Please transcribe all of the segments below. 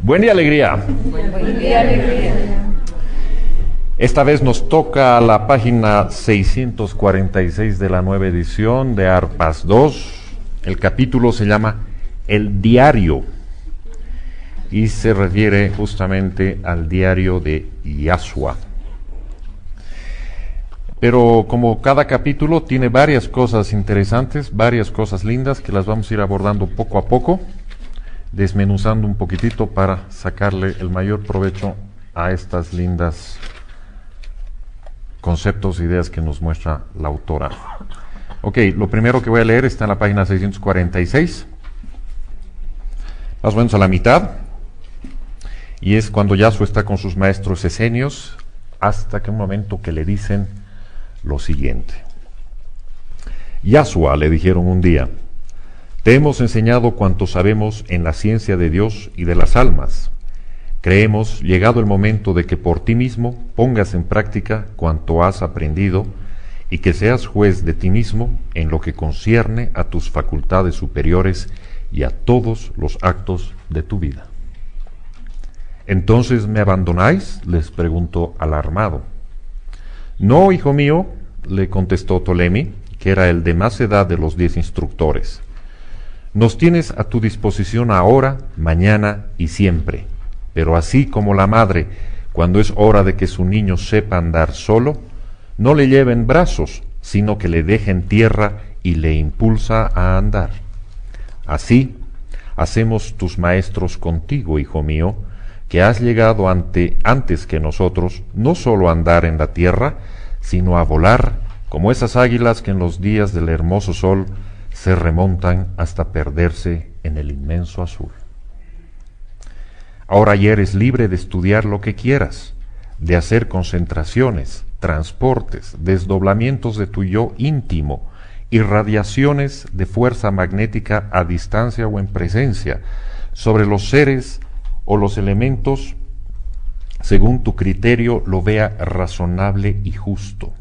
Buen día, alegría. Buen día, alegría. Esta vez nos toca la página 646 de la nueva edición de Arpas 2. El capítulo se llama El Diario y se refiere justamente al diario de Yahshua. Pero como cada capítulo tiene varias cosas interesantes, varias cosas lindas que las vamos a ir abordando poco a poco, desmenuzando un poquitito para sacarle el mayor provecho a estas lindas conceptos, ideas que nos muestra la autora. Ok, lo primero que voy a leer está en la página 646, más o menos a la mitad, y es cuando Yahshua está con sus maestros esenios, hasta que un momento que le dicen lo siguiente. Yahshua, le dijeron un día, te hemos enseñado cuanto sabemos en la ciencia de Dios y de las almas. Creemos llegado el momento de que por ti mismo pongas en práctica cuanto has aprendido y que seas juez de ti mismo en lo que concierne a tus facultades superiores y a todos los actos de tu vida. ¿Entonces me abandonáis?, les preguntó alarmado. No, hijo mío, le contestó Ptolemy, que era el de más edad de los 10 instructores. Nos tienes a tu disposición ahora, mañana y siempre. Pero así como la madre, cuando es hora de que su niño sepa andar solo, no le lleva en brazos, sino que le deja en tierra y le impulsa a andar. Así hacemos tus maestros contigo, hijo mío, que has llegado antes que nosotros, no solo a andar en la tierra, sino a volar, como esas águilas que en los días del hermoso sol se remontan hasta perderse en el inmenso azul. Ahora ya eres libre de estudiar lo que quieras, de hacer concentraciones, transportes, desdoblamientos de tu yo íntimo, irradiaciones de fuerza magnética a distancia o en presencia, sobre los seres o los elementos, según tu criterio lo vea razonable y justo.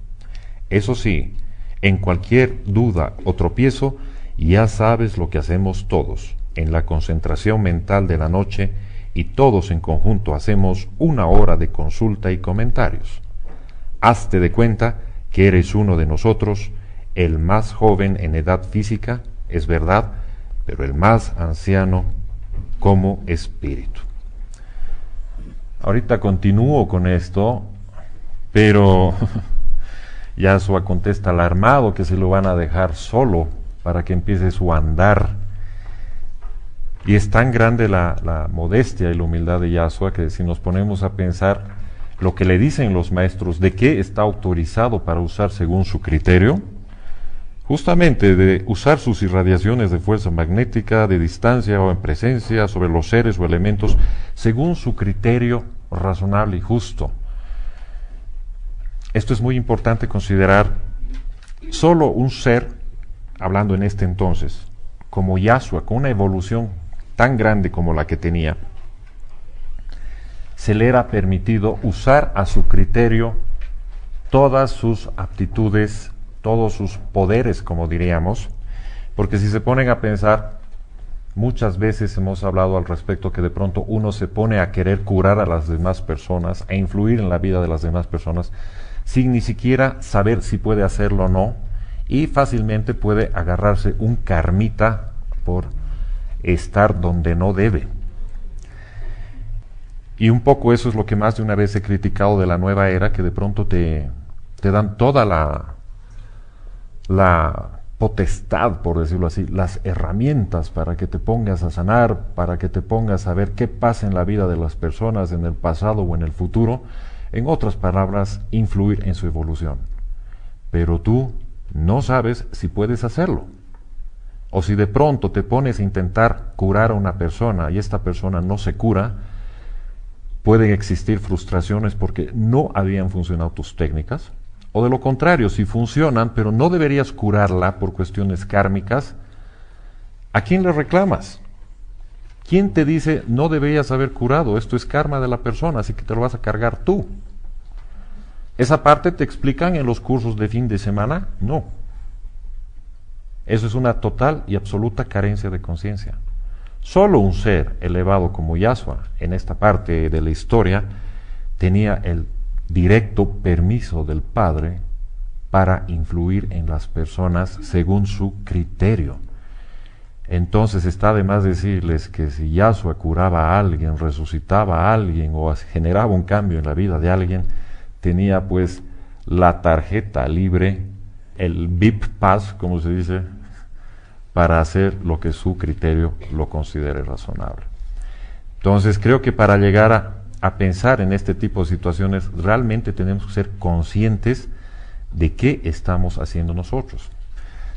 Eso sí, en cualquier duda o tropiezo, ya sabes lo que hacemos todos, en la concentración mental de la noche, y todos en conjunto hacemos 1 hora de consulta y comentarios. Hazte de cuenta que eres uno de nosotros, el más joven en edad física, es verdad, pero el más anciano como espíritu. Ahorita continúo con esto, pero Yahshua contesta alarmado que se lo van a dejar solo para que empiece su andar. Y es tan grande la modestia y la humildad de Yahshua que si nos ponemos a pensar lo que le dicen los maestros, de qué está autorizado para usar según su criterio, justamente de usar sus irradiaciones de fuerza magnética, de distancia o en presencia, sobre los seres o elementos, según su criterio razonable y justo. Esto es muy importante considerar. Solo un ser, hablando en este entonces, como Yahshua, con una evolución tan grande como la que tenía, se le era permitido usar a su criterio todas sus aptitudes, todos sus poderes, como diríamos, porque si se ponen a pensar, muchas veces hemos hablado al respecto que de pronto uno se pone a querer curar a las demás personas, a influir en la vida de las demás personas, sin ni siquiera saber si puede hacerlo o no, y fácilmente puede agarrarse un karmita por estar donde no debe. Y un poco eso es lo que más de una vez he criticado de la nueva era, que de pronto te dan toda la potestad, por decirlo así, las herramientas para que te pongas a sanar, para que te pongas a ver qué pasa en la vida de las personas, en el pasado o en el futuro, en otras palabras, influir en su evolución. Pero tú no sabes si puedes hacerlo. O si de pronto te pones a intentar curar a una persona y esta persona no se cura, pueden existir frustraciones porque no habían funcionado tus técnicas. O de lo contrario, si funcionan, pero no deberías curarla por cuestiones kármicas, ¿a quién le reclamas? ¿Quién te dice no deberías haber curado? Esto es karma de la persona, así que te lo vas a cargar tú. ¿Esa parte te explican en los cursos de fin de semana? No. Eso es una total y absoluta carencia de conciencia. Solo un ser elevado como Yahshua, en esta parte de la historia, tenía el directo permiso del Padre para influir en las personas según su criterio. Entonces está de más decirles que si Yahshua curaba a alguien, resucitaba a alguien o generaba un cambio en la vida de alguien, tenía pues la tarjeta libre, el VIP Pass, como se dice, para hacer lo que su criterio lo considere razonable. Entonces creo que para llegar a pensar en este tipo de situaciones, realmente tenemos que ser conscientes de qué estamos haciendo nosotros.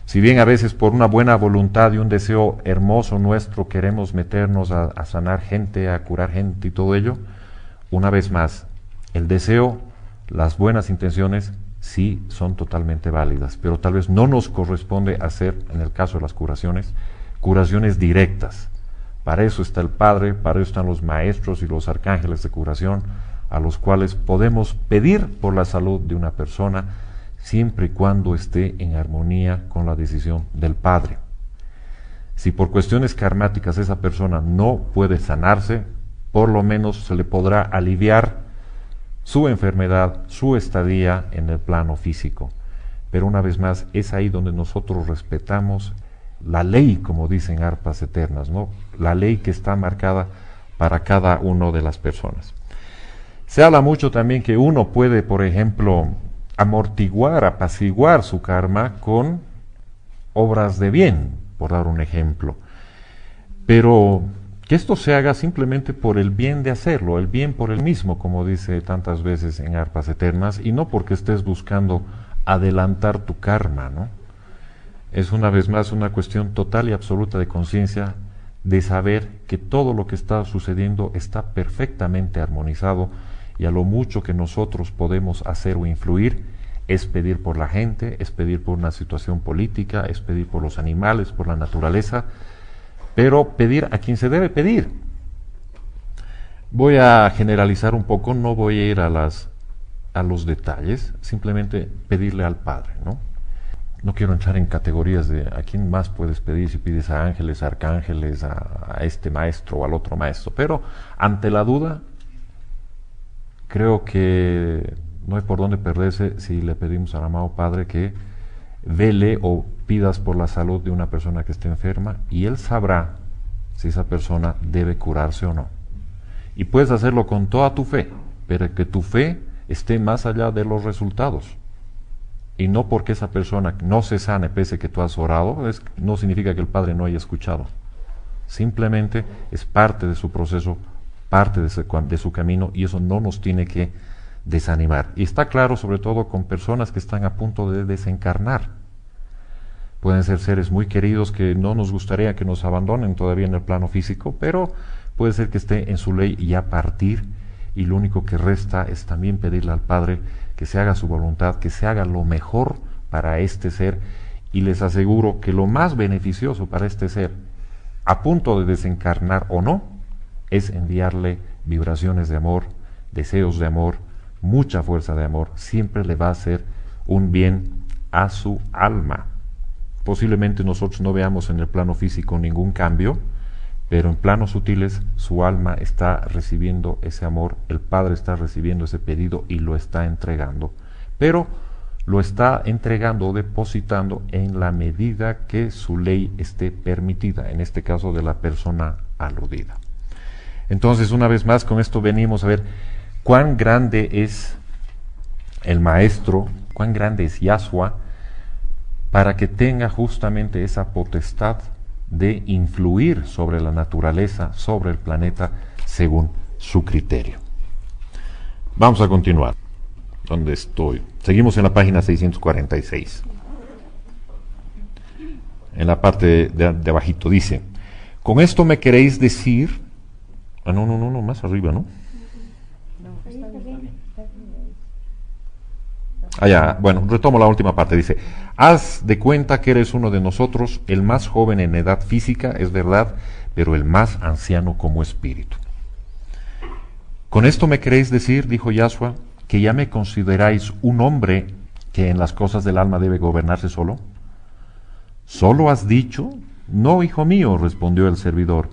Si bien a veces por una buena voluntad y un deseo hermoso nuestro queremos meternos a sanar gente, a curar gente y todo ello, una vez más, el deseo, las buenas intenciones sí son totalmente válidas, pero tal vez no nos corresponde hacer, en el caso de las curaciones directas. Para eso está el Padre, para eso están los maestros y los arcángeles de curación, a los cuales podemos pedir por la salud de una persona, siempre y cuando esté en armonía con la decisión del Padre. Si por cuestiones karmáticas esa persona no puede sanarse, por lo menos se le podrá aliviar su enfermedad, su estadía en el plano físico. Pero una vez más, es ahí donde nosotros respetamos la ley, como dicen arpas eternas, ¿no? La ley que está marcada para cada una de las personas. Se habla mucho también que uno puede, por ejemplo, amortiguar, apaciguar su karma con obras de bien, por dar un ejemplo. Pero que esto se haga simplemente por el bien de hacerlo, el bien por el mismo, como dice tantas veces en arpas eternas, y no porque estés buscando adelantar tu karma, ¿no? Es una vez más una cuestión total y absoluta de conciencia, de saber que todo lo que está sucediendo está perfectamente armonizado, y a lo mucho que nosotros podemos hacer o influir es pedir por la gente, es pedir por una situación política, es pedir por los animales, por la naturaleza, pero pedir a quien se debe pedir. Voy a generalizar un poco, no voy a ir a los detalles, simplemente pedirle al Padre, ¿no? No quiero entrar en categorías de a quién más puedes pedir, si pides a ángeles, a arcángeles, a este maestro o al otro maestro, pero ante la duda, creo que no hay por dónde perderse si le pedimos al amado Padre que vele o pidas por la salud de una persona que esté enferma, y Él sabrá si esa persona debe curarse o no. Y puedes hacerlo con toda tu fe, pero que tu fe esté más allá de los resultados. Y no porque esa persona no se sane pese que tú has orado, no significa que el Padre no haya escuchado. Simplemente es parte de su proceso, parte de su camino, y eso no nos tiene que desanimar. Y está claro sobre todo con personas que están a punto de desencarnar. Pueden ser seres muy queridos que no nos gustaría que nos abandonen todavía en el plano físico, pero puede ser que esté en su ley ya partir, y lo único que resta es también pedirle al Padre que se haga su voluntad, que se haga lo mejor para este ser, y les aseguro que lo más beneficioso para este ser, a punto de desencarnar o no, es enviarle vibraciones de amor, deseos de amor, mucha fuerza de amor. Siempre le va a hacer un bien a su alma. Posiblemente nosotros no veamos en el plano físico ningún cambio, pero en planos sutiles su alma está recibiendo ese amor, el Padre está recibiendo ese pedido y lo está entregando, pero lo está entregando o depositando en la medida que su ley esté permitida, en este caso de la persona aludida. Entonces, una vez más, con esto venimos a ver cuán grande es el Maestro, cuán grande es Yahshua, para que tenga justamente esa potestad de influir sobre la naturaleza, sobre el planeta, según su criterio. Vamos a continuar. ¿Dónde estoy? Seguimos en la página 646. En la parte de abajito dice: con esto me queréis decir... no, más arriba, ¿no? Bueno, retomo la última parte. Dice: haz de cuenta que eres uno de nosotros, el más joven en edad física, es verdad, pero el más anciano como espíritu. Con esto me queréis decir, dijo Yahshua, que ya me consideráis un hombre que en las cosas del alma debe gobernarse solo. ¿Solo has dicho? No, hijo mío, respondió el servidor,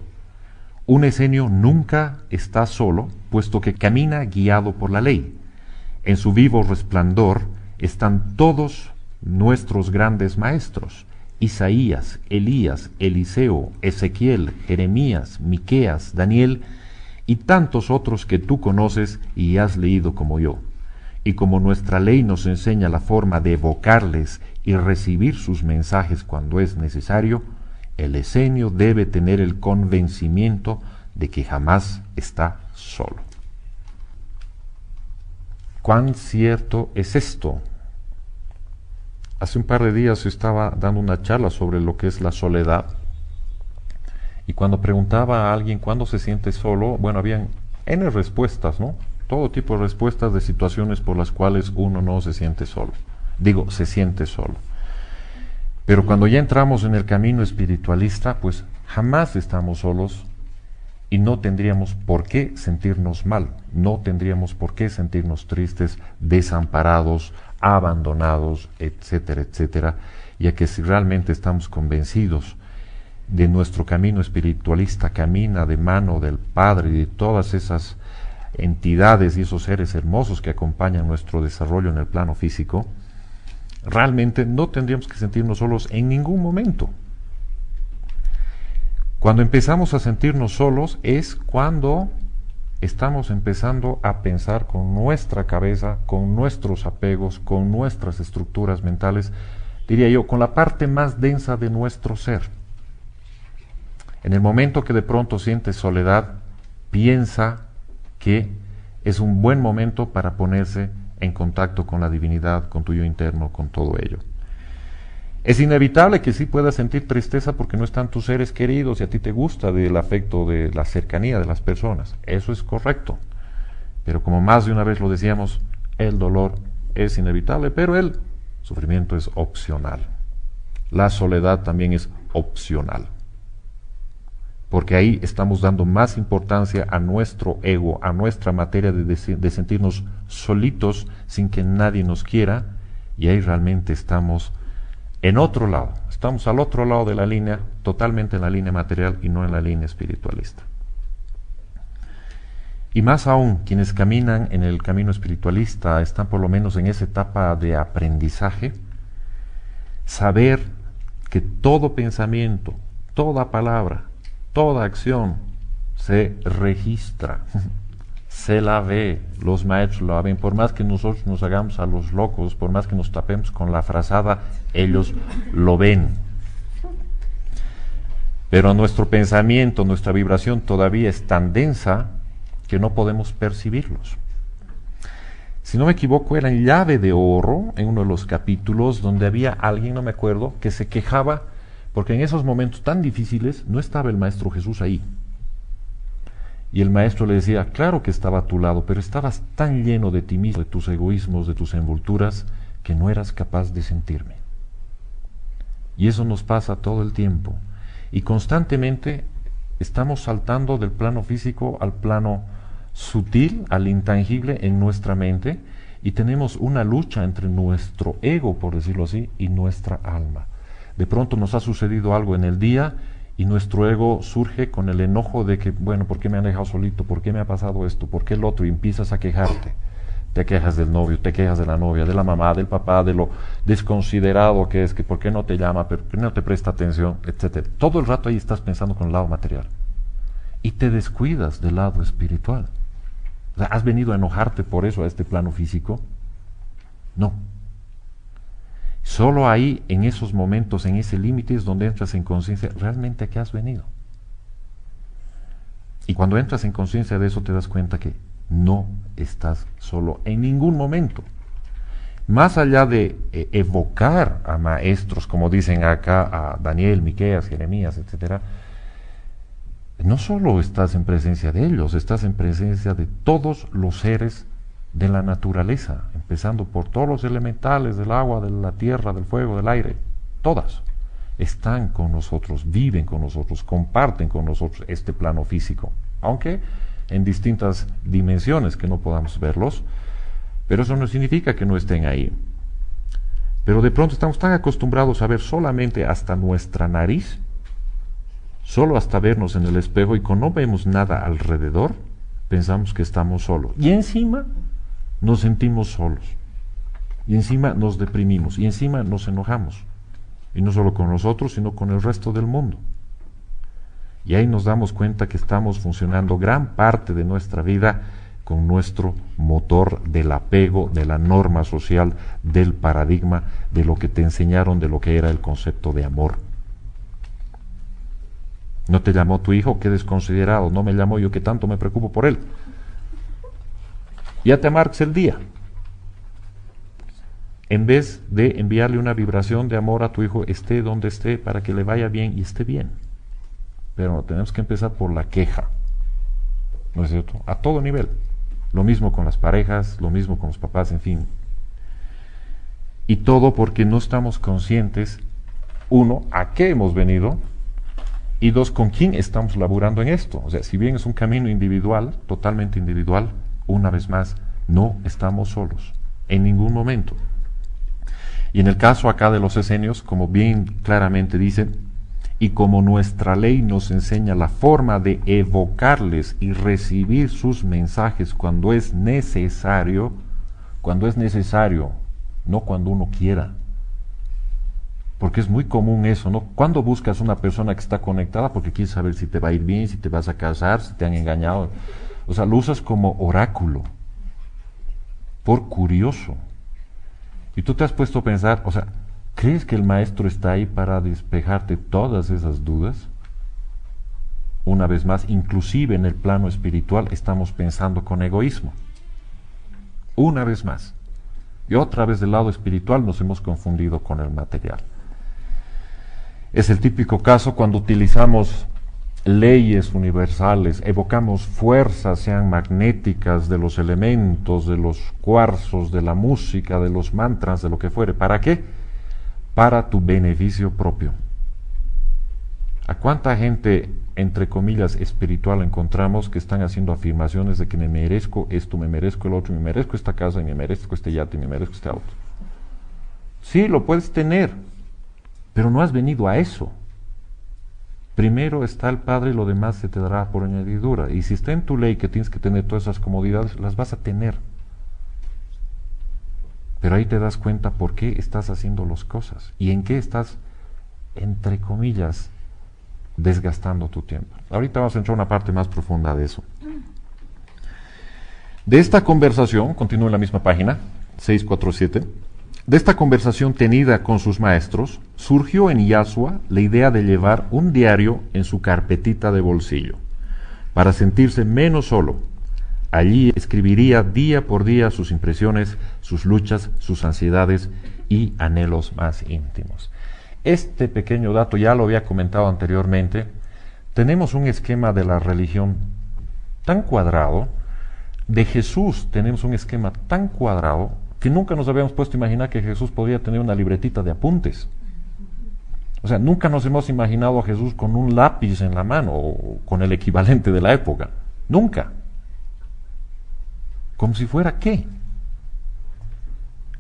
Un esenio nunca está solo, puesto que camina guiado por la ley. En su vivo resplandor están todos nuestros grandes maestros: Isaías, Elías, Eliseo, Ezequiel, Jeremías, Miqueas, Daniel y tantos otros que tú conoces y has leído como yo. Y como nuestra ley nos enseña la forma de evocarles y recibir sus mensajes cuando es necesario, el esenio debe tener el convencimiento de que jamás está solo. ¿Cuán cierto es esto? Hace un par de días estaba dando una charla sobre lo que es la soledad, y cuando preguntaba a alguien cuándo se siente solo, bueno, habían N respuestas, ¿no? Todo tipo de respuestas de situaciones por las cuales uno no se siente solo. Digo, se siente solo. Pero cuando ya entramos en el camino espiritualista, pues jamás estamos solos y no tendríamos por qué sentirnos mal, no tendríamos por qué sentirnos tristes, desamparados, abandonados, etcétera, etcétera, ya que si realmente estamos convencidos de nuestro camino espiritualista, camina de mano del Padre y de todas esas entidades y esos seres hermosos que acompañan nuestro desarrollo en el plano físico, realmente no tendríamos que sentirnos solos en ningún momento. Cuando empezamos a sentirnos solos es cuando estamos empezando a pensar con nuestra cabeza, con nuestros apegos, con nuestras estructuras mentales, diría yo, con la parte más densa de nuestro ser. En el momento que de pronto sientes soledad, piensa que es un buen momento para ponerse en contacto con la divinidad, con tu yo interno, con todo ello. Es inevitable que sí puedas sentir tristeza porque no están tus seres queridos y a ti te gusta del afecto, de la cercanía de las personas. Eso es correcto. Pero como más de una vez lo decíamos, el dolor es inevitable, pero el sufrimiento es opcional. La soledad también es opcional. Porque ahí estamos dando más importancia a nuestro ego, a nuestra materia de sentirnos solitos sin que nadie nos quiera, y ahí realmente estamos en otro lado, estamos al otro lado de la línea, totalmente en la línea material y no en la línea espiritualista. Y más aún, quienes caminan en el camino espiritualista están por lo menos en esa etapa de aprendizaje, saber que todo pensamiento, toda palabra, toda acción se registra, se la ve, los maestros la ven, por más que nosotros nos hagamos a los locos, por más que nos tapemos con la frazada, ellos lo ven. Pero nuestro pensamiento, nuestra vibración todavía es tan densa que no podemos percibirlos. Si no me equivoco, era en Llave de Oro, en uno de los capítulos, donde había alguien, no me acuerdo, que se quejaba porque en esos momentos tan difíciles no estaba el Maestro Jesús ahí. Y el Maestro le decía, claro que estaba a tu lado, pero estabas tan lleno de ti mismo, de tus egoísmos, de tus envolturas, que no eras capaz de sentirme. Y eso nos pasa todo el tiempo. Y constantemente estamos saltando del plano físico al plano sutil, al intangible en nuestra mente, y tenemos una lucha entre nuestro ego, por decirlo así, y nuestra alma. De pronto nos ha sucedido algo en el día y nuestro ego surge con el enojo de que, bueno, ¿por qué me han dejado solito? ¿Por qué me ha pasado esto? ¿Por qué el otro? Y empiezas a quejarte. Te quejas del novio, te quejas de la novia, de la mamá, del papá, de lo desconsiderado que es, que por qué no te llama, por qué no te presta atención, etcétera. Todo el rato ahí estás pensando con el lado material. Y te descuidas del lado espiritual. O sea, ¿has venido a enojarte por eso a este plano físico? No. Solo ahí, en esos momentos, en ese límite, es donde entras en conciencia realmente a qué has venido. Y cuando entras en conciencia de eso, te das cuenta que no estás solo en ningún momento. Más allá de evocar a maestros, como dicen acá, a Daniel, Miqueas, Jeremías, etc., no solo estás en presencia de ellos, estás en presencia de todos los seres de la naturaleza, empezando por todos los elementales del agua, de la tierra, del fuego, del aire, todas están con nosotros, viven con nosotros, comparten con nosotros este plano físico, aunque en distintas dimensiones que no podamos verlos, pero eso no significa que no estén ahí. Pero de pronto estamos tan acostumbrados a ver solamente hasta nuestra nariz, solo hasta vernos en el espejo y cuando no vemos nada alrededor, pensamos que estamos solos. Y encima nos sentimos solos. Y encima nos deprimimos. Y encima nos enojamos. Y no solo con nosotros, sino con el resto del mundo. Y ahí nos damos cuenta que estamos funcionando gran parte de nuestra vida con nuestro motor del apego, de la norma social, del paradigma, de lo que te enseñaron, de lo que era el concepto de amor. No te llamó tu hijo, qué desconsiderado. No me llamó, yo que tanto me preocupo por él. Ya te amargas el día. En vez de enviarle una vibración de amor a tu hijo, esté donde esté, para que le vaya bien y esté bien. Pero tenemos que empezar por la queja, ¿no es cierto? A todo nivel. Lo mismo con las parejas, lo mismo con los papás, en fin. Y todo porque no estamos conscientes, uno, a qué hemos venido, y dos, con quién estamos laburando en esto. O sea, si bien es un camino individual, totalmente individual, una vez más, no estamos solos, en ningún momento. Y en el caso acá de los esenios, como bien claramente dicen, y como nuestra ley nos enseña la forma de evocarles y recibir sus mensajes cuando es necesario, no cuando uno quiera. Porque es muy común eso, ¿no? Cuando buscas una persona que está conectada porque quieres saber si te va a ir bien, si te vas a casar, si te han engañado. O sea, lo usas como oráculo, por curioso. Y tú te has puesto a pensar, o sea, ¿crees que el maestro está ahí para despejarte todas esas dudas? Una vez más, inclusive en el plano espiritual estamos pensando con egoísmo. Una vez más. Y otra vez del lado espiritual nos hemos confundido con el material. Es el típico caso cuando utilizamos leyes universales, evocamos fuerzas, sean magnéticas, de los elementos, de los cuarzos, de la música, de los mantras, de lo que fuere. ¿Para qué? Para tu beneficio propio. ¿A cuánta gente, entre comillas, espiritual encontramos que están haciendo afirmaciones de que me merezco esto, me merezco el otro, me merezco esta casa, y me merezco este yate, y me merezco este auto? Sí, lo puedes tener, pero no has venido a eso. Primero está el Padre y lo demás se te dará por añadidura. Y si está en tu ley que tienes que tener todas esas comodidades, las vas a tener. Pero ahí te das cuenta por qué estás haciendo las cosas y en qué estás, entre comillas, desgastando tu tiempo. Ahorita vamos a entrar a una parte más profunda de eso. De esta conversación, continúa en la misma página, 647, de esta conversación tenida con sus maestros, surgió en Yasua la idea de llevar un diario en su carpetita de bolsillo, para sentirse menos solo. Allí escribiría día por día sus impresiones, sus luchas, sus ansiedades y anhelos más íntimos. Este pequeño dato ya lo había comentado anteriormente. Tenemos un esquema de la religión tan cuadrado, de Jesús tenemos un esquema tan cuadrado, que nunca nos habíamos puesto a imaginar que Jesús podía tener una libretita de apuntes. O sea, nunca nos hemos imaginado a Jesús con un lápiz en la mano, o con el equivalente de la época. Nunca. Como si fuera ¿qué?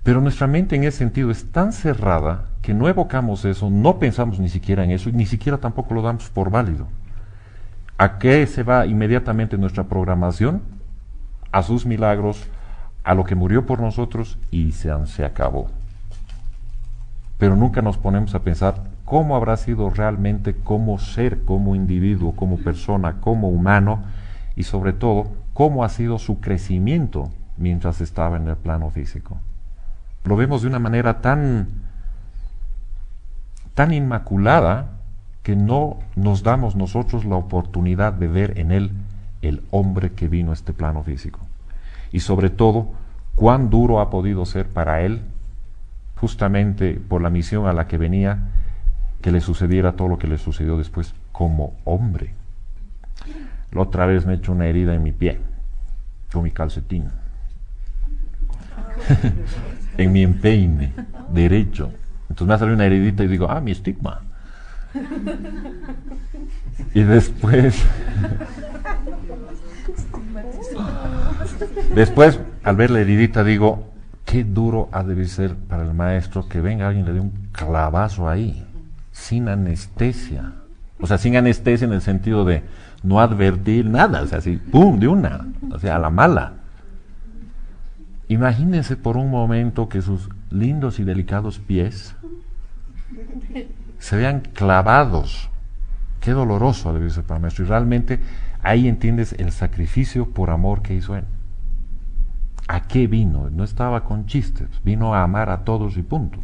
Pero nuestra mente en ese sentido es tan cerrada que no evocamos eso, no pensamos ni siquiera en eso y ni siquiera tampoco lo damos por válido. ¿A qué se va inmediatamente nuestra programación? A sus milagros, a lo que murió por nosotros y se acabó. Pero nunca nos ponemos a pensar cómo habrá sido realmente como ser, como individuo, como persona, como humano y sobre todo cómo ha sido su crecimiento mientras estaba en el plano físico. Lo vemos de una manera tan inmaculada que no nos damos nosotros la oportunidad de ver en él el hombre que vino a este plano físico. Y sobre todo, cuán duro ha podido ser para él, justamente por la misión a la que venía, que le sucediera todo lo que le sucedió después como hombre. La otra vez me he hecho una herida en mi pie, con mi calcetín, en mi empeine derecho. Entonces me ha salido una heridita y digo, mi estigma. Y después, al ver la heridita, digo, qué duro ha de ser para el maestro que venga alguien y le dé un clavazo ahí, sin anestesia, O sea, sin anestesia en el sentido de no advertir nada, o sea, así, ¡pum!, de una, o sea, a la mala. Imagínense por un momento que sus lindos y delicados pies se vean clavados. Qué doloroso debe ser para el maestro. Y realmente ahí entiendes el sacrificio por amor que hizo él. ¿A qué vino? No estaba con chistes, vino a amar a todos y punto.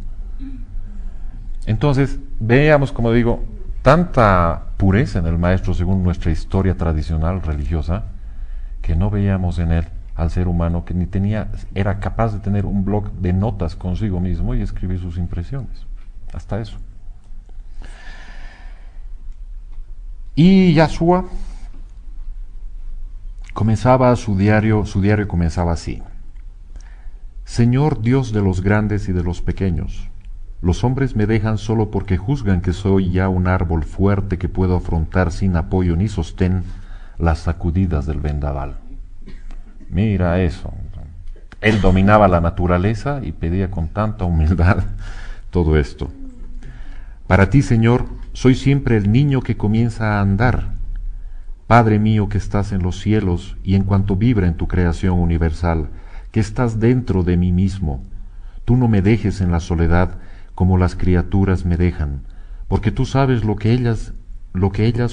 Entonces, veamos, como digo, tanta pureza en el maestro según nuestra historia tradicional religiosa, que no veíamos en él al ser humano que ni era capaz de tener un bloc de notas consigo mismo y escribir sus impresiones. Hasta eso. Y Yahshua comenzaba su diario comenzaba así: Señor Dios de los grandes y de los pequeños, los hombres me dejan solo porque juzgan que soy ya un árbol fuerte que puedo afrontar sin apoyo ni sostén las sacudidas del vendaval. Mira eso. Él dominaba la naturaleza y pedía con tanta humildad todo esto. Para ti, Señor, soy siempre el niño que comienza a andar. Padre mío que estás en los cielos y en cuanto vibra en tu creación universal, que estás dentro de mí mismo, tú no me dejes en la soledad como las criaturas me dejan, porque tú sabes lo que ellas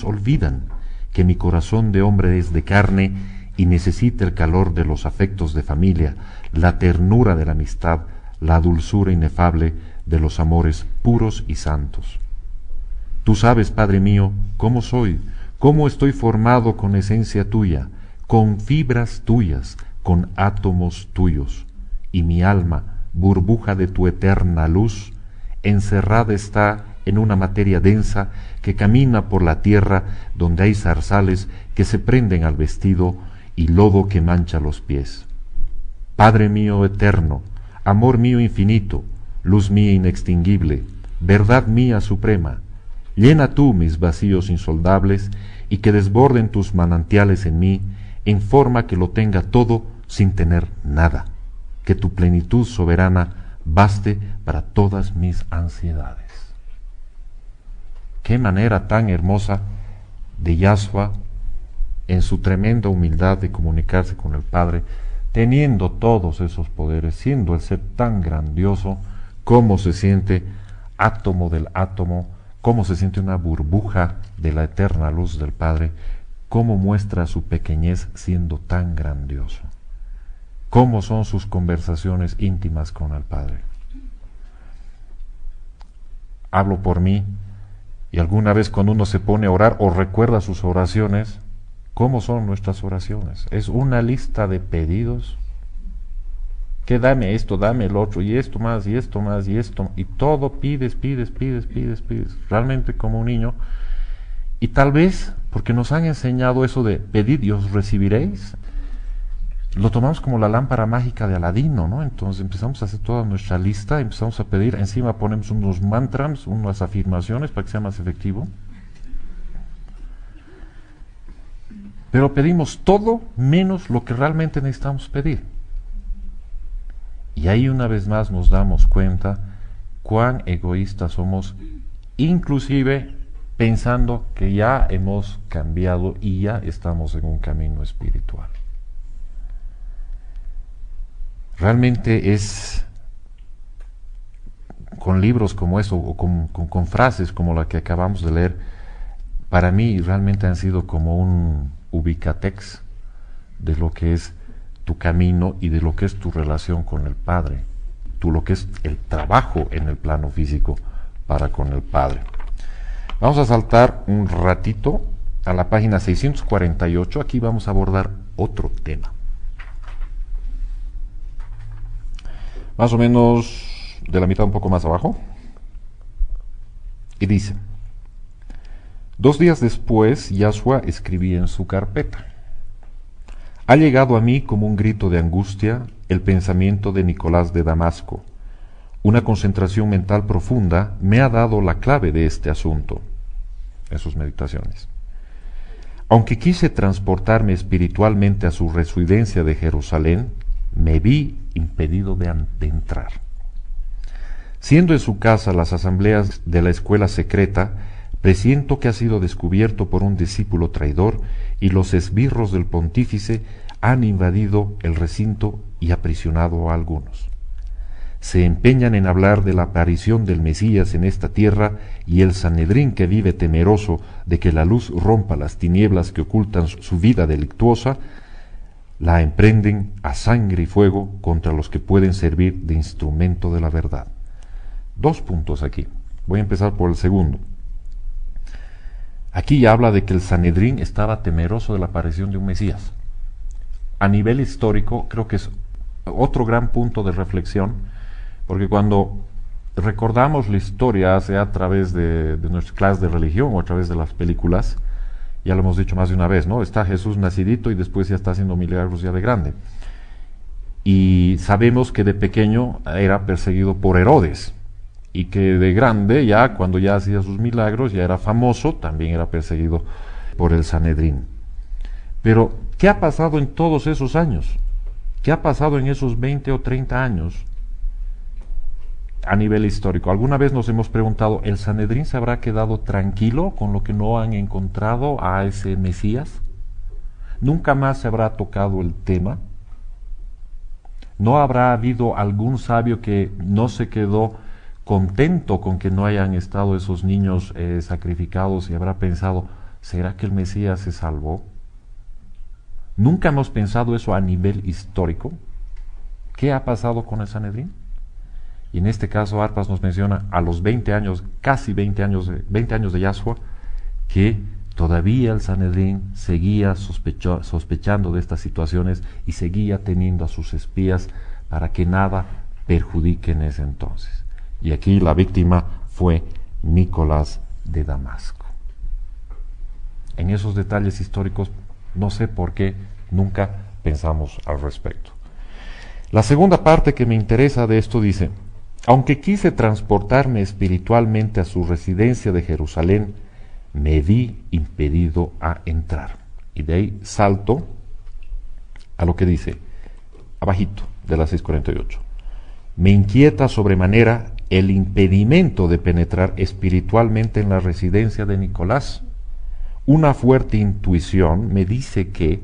olvidan, que mi corazón de hombre es de carne y necesita el calor de los afectos de familia, la ternura de la amistad, la dulzura inefable de los amores puros y santos. Tú sabes, Padre mío, cómo soy, cómo estoy formado con esencia tuya, con fibras tuyas, con átomos tuyos, y mi alma, burbuja de tu eterna luz, encerrada está en una materia densa que camina por la tierra donde hay zarzales que se prenden al vestido y lodo que mancha los pies. Padre mío eterno, amor mío infinito, luz mía inextinguible, verdad mía suprema, llena tú mis vacíos insondables y que desborden tus manantiales en mí, en forma que lo tenga todo sin tener nada, que tu plenitud soberana baste para todas mis ansiedades. Qué manera tan hermosa de Yahshua en su tremenda humildad de comunicarse con el Padre, teniendo todos esos poderes, siendo el ser tan grandioso, cómo se siente átomo del átomo, cómo se siente una burbuja de la eterna luz del Padre, cómo muestra su pequeñez siendo tan grandioso, cómo son sus conversaciones íntimas con el Padre. Hablo por mí, y alguna vez cuando uno se pone a orar o recuerda sus oraciones, ¿cómo son nuestras oraciones? Es una lista de pedidos, que dame esto, dame el otro, y esto más, y esto más, y esto, y todo pides, realmente como un niño. Y tal vez, porque nos han enseñado eso de pedid y os recibiréis, lo tomamos como la lámpara mágica de Aladino, ¿no? Entonces empezamos a hacer toda nuestra lista, empezamos a pedir, encima ponemos unos mantras, unas afirmaciones para que sea más efectivo. Pero pedimos todo menos lo que realmente necesitamos pedir. Y ahí una vez más nos damos cuenta cuán egoístas somos, inclusive pensando que ya hemos cambiado y ya estamos en un camino espiritual. Realmente es con libros como eso, o con frases como la que acabamos de leer, para mí realmente han sido como un ubicatex de lo que es tu camino y de lo que es tu relación con el Padre, lo que es el trabajo en el plano físico para con el Padre. Vamos a saltar un ratito a la página 648, aquí vamos a abordar otro tema. Más o menos de la mitad un poco más abajo. Y dice: 2 días después, Yahshua escribía en su carpeta: ha llegado a mí como un grito de angustia el pensamiento de Nicolás de Damasco. Una concentración mental profunda me ha dado la clave de este asunto. En sus meditaciones. Aunque quise transportarme espiritualmente a su residencia de Jerusalén, me vi impedido de entrar. Siendo en su casa las asambleas de la escuela secreta, Presiento que ha sido descubierto por un discípulo traidor y los esbirros del pontífice han invadido el recinto y aprisionado a algunos. Se empeñan en hablar de la aparición del Mesías en esta tierra y el Sanedrín, que vive temeroso de que la luz rompa las tinieblas que ocultan su vida delictuosa, la emprenden a sangre y fuego contra los que pueden servir de instrumento de la verdad. 2 puntos aquí. Voy a empezar por el segundo. Aquí habla de que el Sanedrín estaba temeroso de la aparición de un Mesías. A nivel histórico, creo que es otro gran punto de reflexión, porque cuando recordamos la historia, sea a través de nuestra clase de religión o a través de las películas, ya lo hemos dicho más de una vez, ¿no? Está Jesús nacidito y después ya está haciendo milagros ya de grande. Y sabemos que de pequeño era perseguido por Herodes, y que de grande, ya cuando ya hacía sus milagros, ya era famoso, también era perseguido por el Sanedrín. Pero, ¿qué ha pasado en todos esos años? ¿Qué ha pasado en esos 20 o 30 años a nivel histórico? ¿Alguna vez nos hemos preguntado, ¿el Sanedrín se habrá quedado tranquilo con lo que no han encontrado a ese Mesías? ¿Nunca más se habrá tocado el tema? ¿No habrá habido algún sabio que no se quedó contento con que no hayan estado esos niños sacrificados y habrá pensado, ¿será que el Mesías se salvó? ¿Nunca hemos pensado eso a nivel histórico? ¿Qué ha pasado con el Sanedrín? Y en este caso Arpas nos menciona a los 20 años, casi 20 años de Yahshua, que todavía el Sanedrín seguía sospechando de estas situaciones y seguía teniendo a sus espías para que nada perjudique en ese entonces. Y aquí la víctima fue Nicolás de Damasco. En esos detalles históricos no sé por qué nunca pensamos al respecto. La segunda parte que me interesa de esto dice: aunque quise transportarme espiritualmente a su residencia de Jerusalén, me vi impedido a entrar. Y de ahí salto a lo que dice abajito de la 648. Me inquieta sobremanera el impedimento de penetrar espiritualmente en la residencia de Nicolás. Una fuerte intuición me dice que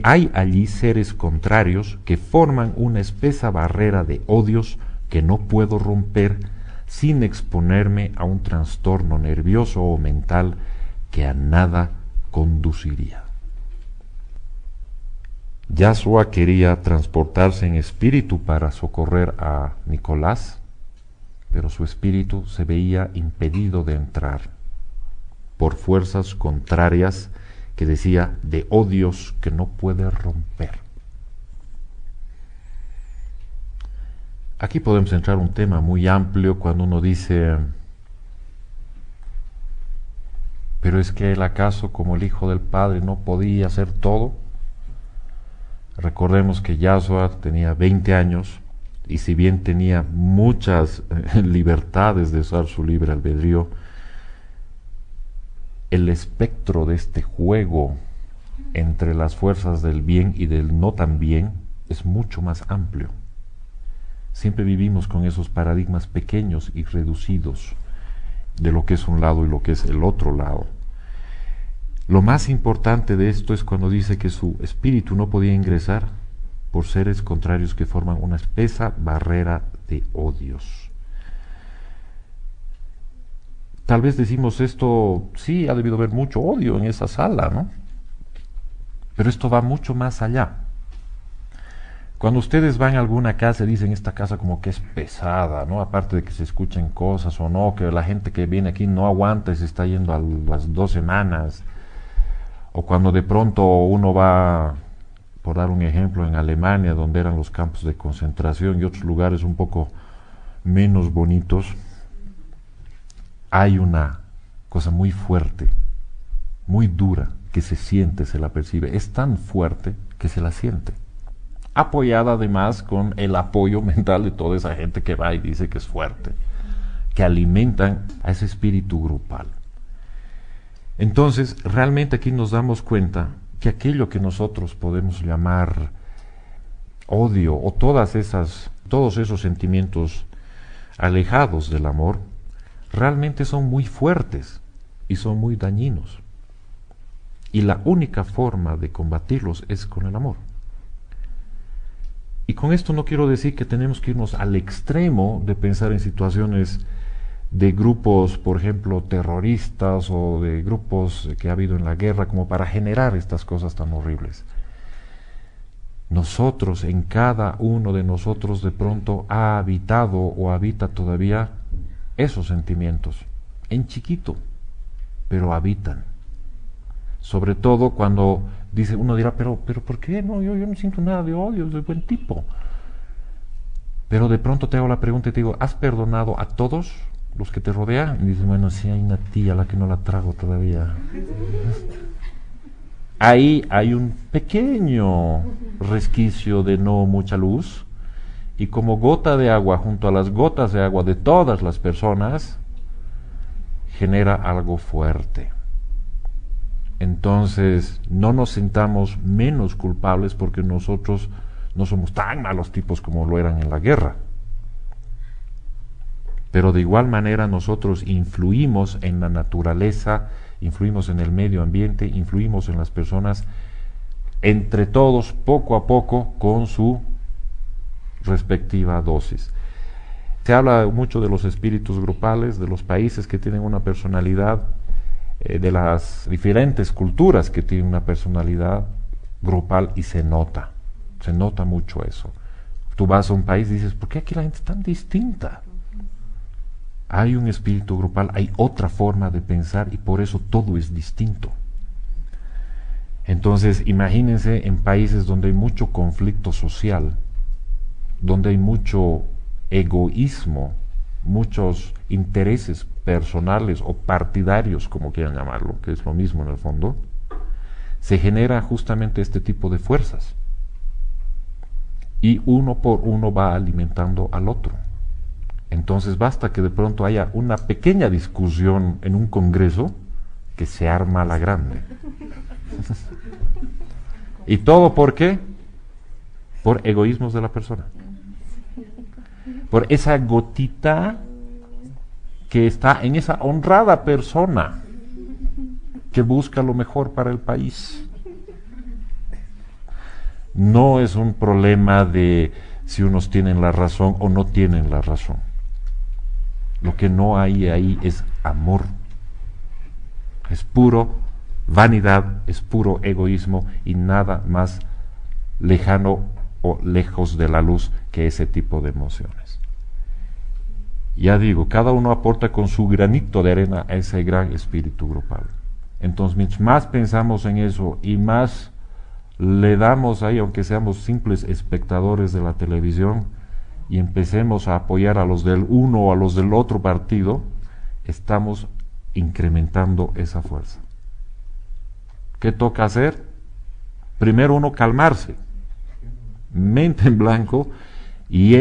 hay allí seres contrarios que forman una espesa barrera de odios que no puedo romper sin exponerme a un trastorno nervioso o mental que a nada conduciría. Yahshua quería transportarse en espíritu para socorrer a Nicolás, pero su espíritu se veía impedido de entrar por fuerzas contrarias que decía de odios que no puede romper. Aquí podemos entrar un tema muy amplio cuando uno dice, pero es que él acaso como el Hijo del Padre no podía hacer todo. Recordemos que Yahshua tenía 20 años y si bien tenía muchas libertades de usar su libre albedrío, el espectro de este juego entre las fuerzas del bien y del no tan bien es mucho más amplio. Siempre vivimos con esos paradigmas pequeños y reducidos de lo que es un lado y lo que es el otro lado. Lo más importante de esto es cuando dice que su espíritu no podía ingresar por seres contrarios que forman una espesa barrera de odios. Tal vez decimos esto, sí, ha debido haber mucho odio en esa sala, ¿no? Pero esto va mucho más allá. Cuando ustedes van a alguna casa y dicen esta casa como que es pesada, ¿no? Aparte de que se escuchen cosas o no, que la gente que viene aquí no aguanta y se está yendo a las 2 semanas. O cuando de pronto uno va, por dar un ejemplo, en Alemania, donde eran los campos de concentración y otros lugares un poco menos bonitos, hay una cosa muy fuerte, muy dura, que se siente, se la percibe. Es tan fuerte que se la siente. Apoyada además con el apoyo mental de toda esa gente que va y dice que es fuerte, que alimentan a ese espíritu grupal. Entonces, realmente aquí nos damos cuenta que aquello que nosotros podemos llamar odio o todos esos sentimientos alejados del amor, realmente son muy fuertes y son muy dañinos. Y la única forma de combatirlos es con el amor. Y con esto no quiero decir que tenemos que irnos al extremo de pensar en situaciones de grupos, por ejemplo, terroristas o de grupos que ha habido en la guerra como para generar estas cosas tan horribles. Nosotros, en cada uno de nosotros de pronto ha habitado o habita todavía esos sentimientos, en chiquito, pero habitan. Sobre todo cuando dice, uno dirá, pero ¿por qué? No, yo no siento nada de odio, soy buen tipo. Pero de pronto te hago la pregunta y te digo, ¿has perdonado a todos los que te rodean? Y dices, bueno, sí hay una tía a la que no la trago todavía. Ahí hay un pequeño resquicio de no mucha luz, y como gota de agua junto a las gotas de agua de todas las personas, genera algo fuerte. Entonces, no nos sintamos menos culpables porque nosotros no somos tan malos tipos como lo eran en la guerra. Pero de igual manera nosotros influimos en la naturaleza, influimos en el medio ambiente, influimos en las personas, entre todos, poco a poco, con su respectiva dosis. Se habla mucho de los espíritus grupales, de los países que tienen una personalidad, de las diferentes culturas que tienen una personalidad grupal, y se nota mucho eso. Tú vas a un país y dices, ¿por qué aquí la gente es tan distinta? Hay un espíritu grupal, hay otra forma de pensar y por eso todo es distinto. Entonces, imagínense en países donde hay mucho conflicto social, donde hay mucho egoísmo, muchos intereses personales o partidarios, como quieran llamarlo, que es lo mismo en el fondo, se genera justamente este tipo de fuerzas. Y uno por uno va alimentando al otro. Entonces basta que de pronto haya una pequeña discusión en un congreso que se arma la grande. ¿Y todo por qué? Por egoísmos de la persona. Por esa gotita que está en esa honrada persona que busca lo mejor para el país. No es un problema de si unos tienen la razón o no tienen la razón. Lo que no hay ahí es amor. Es puro vanidad, es puro egoísmo y nada más lejano o lejos de la luz que ese tipo de emociones. Ya digo, cada uno aporta con su granito de arena a ese gran espíritu grupal. Entonces, mientras más pensamos en eso y más le damos ahí, aunque seamos simples espectadores de la televisión, y empecemos a apoyar a los del uno o a los del otro partido, estamos incrementando esa fuerza. ¿Qué toca hacer? Primero uno calmarse, mente en blanco, y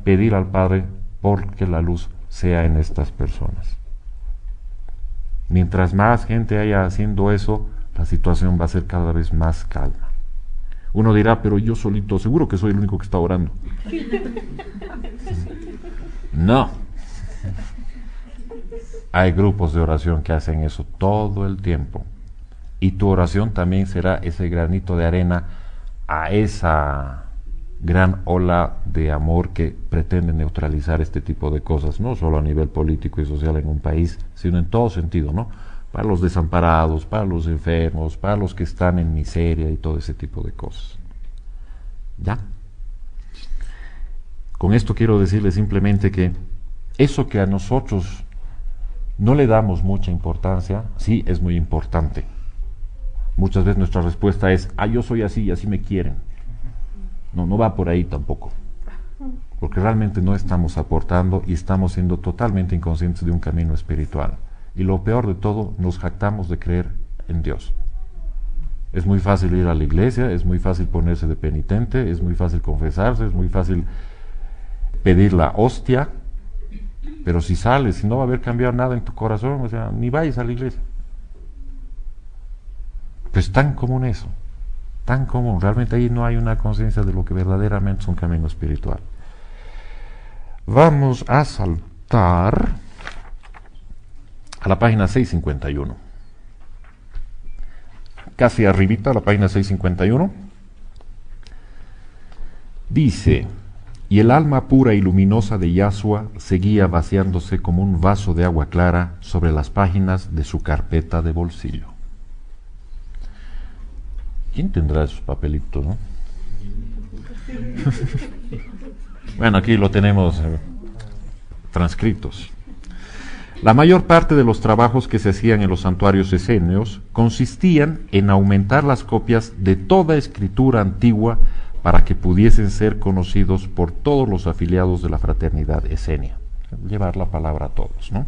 pedir al Padre porque la luz sea en estas personas. Mientras más gente haya haciendo eso, la situación va a ser cada vez más calma. Uno dirá, pero yo solito, seguro que soy el único que está orando. No. Hay grupos de oración que hacen eso todo el tiempo. Y tu oración también será ese granito de arena a esa gran ola de amor que pretende neutralizar este tipo de cosas, no solo a nivel político y social en un país, sino en todo sentido, ¿no? Para los desamparados, para los enfermos, para los que están en miseria y todo ese tipo de cosas. ¿Ya? Con esto quiero decirles simplemente que eso que a nosotros no le damos mucha importancia, sí es muy importante. Muchas veces nuestra respuesta es, yo soy así y así me quieren. No va por ahí tampoco. Porque realmente no estamos aportando y estamos siendo totalmente inconscientes de un camino espiritual. Y lo peor de todo, nos jactamos de creer en Dios. Es muy fácil ir a la iglesia, es muy fácil ponerse de penitente, es muy fácil confesarse, es muy fácil pedir la hostia, pero si sales, si no va a haber cambiado nada en tu corazón, o sea, ni vayas a la iglesia. Pues tan común eso, tan común. Realmente ahí no hay una conciencia de lo que verdaderamente es un camino espiritual. Vamos a saltar a la página 651. Casi arribita, la página 651. Dice: y el alma pura y luminosa de Yahshua seguía vaciándose como un vaso de agua clara sobre las páginas de su carpeta de bolsillo. ¿Quién tendrá esos papelitos, no? Bueno, aquí lo tenemos transcritos. La mayor parte de los trabajos que se hacían en los santuarios esenios consistían en aumentar las copias de toda escritura antigua para que pudiesen ser conocidos por todos los afiliados de la fraternidad esenia. Llevar la palabra a todos, ¿no?